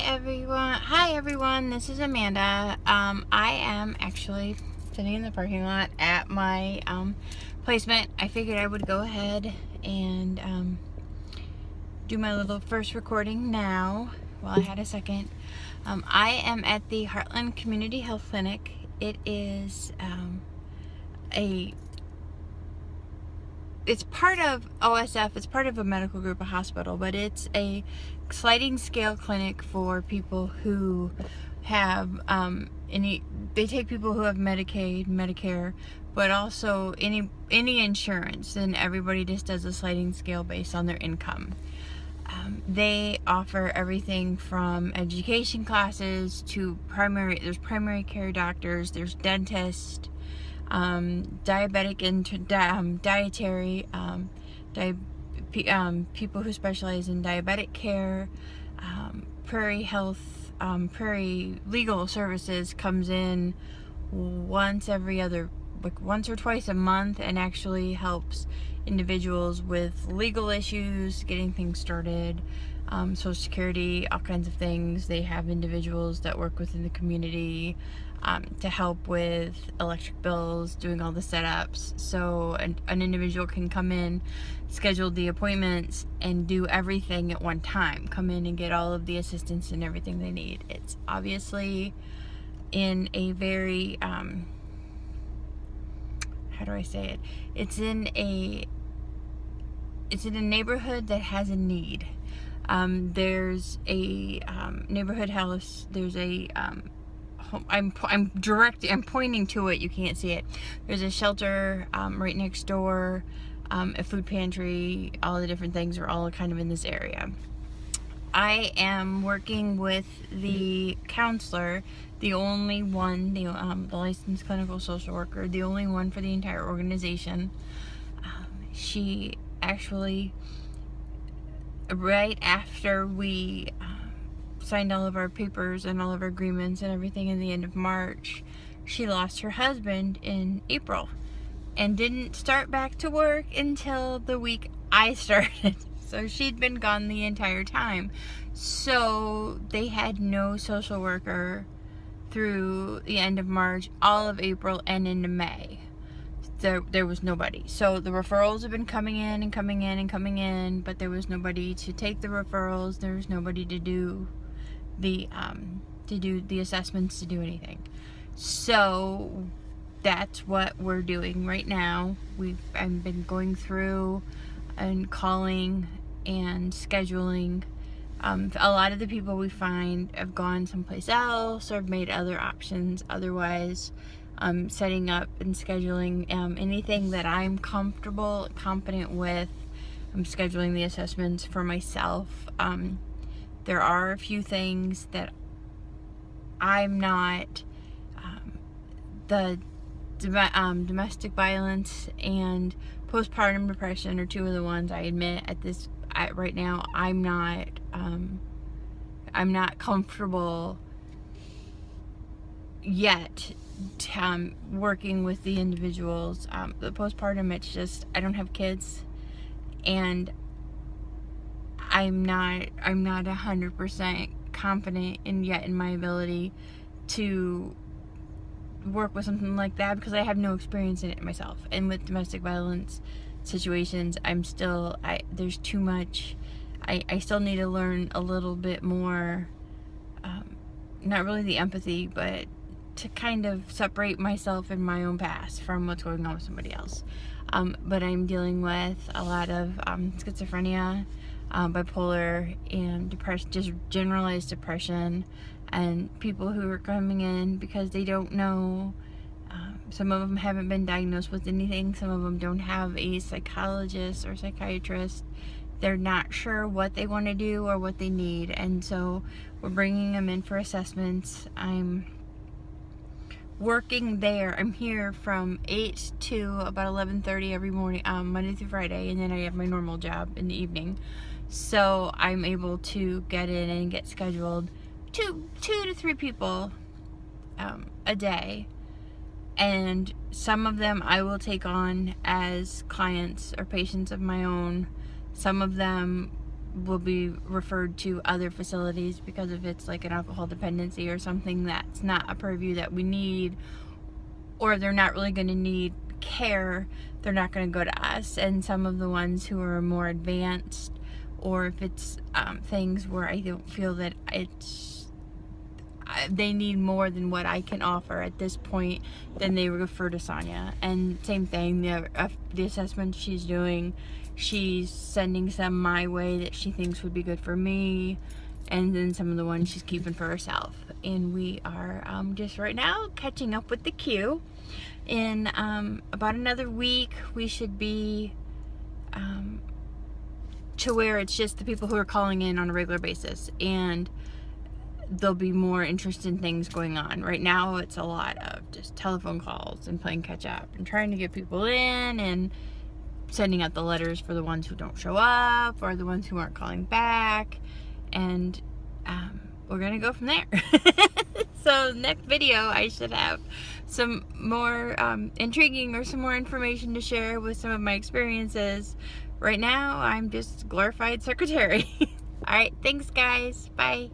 Hi everyone, this is Amanda. I am actually sitting in the parking lot at my placement. I figured I would go ahead and do my little first recording now while I had a second. I am at the Heartland Community Health Clinic. It is it's part of OSF, it's part of a medical group, a hospital, but it's a sliding scale clinic for people who have they take people who have Medicaid, Medicare, but also any insurance, and everybody just does a sliding scale based on their income. They offer everything from education classes to there's primary care doctors, there's dentists, diabetic and dietary, people who specialize in diabetic care, Prairie Health, Prairie Legal Services comes in once or twice a month and actually helps individuals with legal issues, getting things started, Social Security, all kinds of things. They have individuals that work within the community to help with electric bills, doing all the setups, so an individual can come in, schedule the appointments, and do everything at one time. Come in and get all of the assistance and everything they need. It's obviously in a very how do I say it? It's in a neighborhood that has a need. There's a neighborhood house. There's a I'm pointing to it. You can't see it. There's a shelter right next door, a food pantry. All the different things are all kind of in this area. I am working with the counselor, the only one, the licensed clinical social worker, the only one for the entire organization. She actually, right after we signed all of our papers and all of our agreements and everything in the end of March, she lost her husband in April and didn't start back to work until the week I started. So she'd been gone the entire time. So they had no social worker through the end of March, all of April, and into May. There was nobody. So the referrals have been coming in and coming in and coming in, but there was nobody to take the referrals. There was nobody to do the assessments, to do anything. So that's what we're doing right now. I've been going through and calling and scheduling. A lot of the people we find have gone someplace else or have made other options. Otherwise, setting up and scheduling anything that I'm comfortable, competent with. I'm scheduling the assessments for myself. There are a few things that I'm not. The domestic violence and postpartum depression are two of the ones I admit right now. I'm not comfortable yet working with the individuals. The postpartum, it's just I don't have kids, and I'm not 100% confident in my ability to work with something like that because I have no experience in it myself. And with domestic violence situations, there's too much. I still need to learn a little bit more, not really the empathy, but to kind of separate myself and my own past from what's going on with somebody else. But I'm dealing with a lot of schizophrenia, bipolar, and depression, just generalized depression, and people who are coming in because they don't know. Some of them haven't been diagnosed with anything. Some of them don't have a psychologist or psychiatrist. They're not sure what they want to do or what they need, and so we're bringing them in for assessments. I'm working there. I'm here from 8 to about 11:30 every morning, Monday through Friday, and then I have my normal job in the evening. So I'm able to get in and get scheduled two to three people a day, and some of them I will take on as clients or patients of my own. Some of them will be referred to other facilities because if it's like an alcohol dependency or something that's not a purview that we need, or they're not really going to need care, they're not going to go to us. And some of the ones who are more advanced, or if it's things where I don't feel that they need more than what I can offer at this point, then they refer to Sonia. And same thing, the assessment she's doing, she's sending some my way that she thinks would be good for me, and then some of the ones she's keeping for herself. And we are just right now catching up with the queue. In about another week, we should be to where it's just the people who are calling in on a regular basis, and there'll be more interesting things going on. Right now it's a lot of just telephone calls and playing catch up and trying to get people in and sending out the letters for the ones who don't show up or the ones who aren't calling back, and we're gonna go from there. So next video I should have some more intriguing or some more information to share with some of my experiences. Right now I'm just glorified secretary. Alright, thanks guys, bye.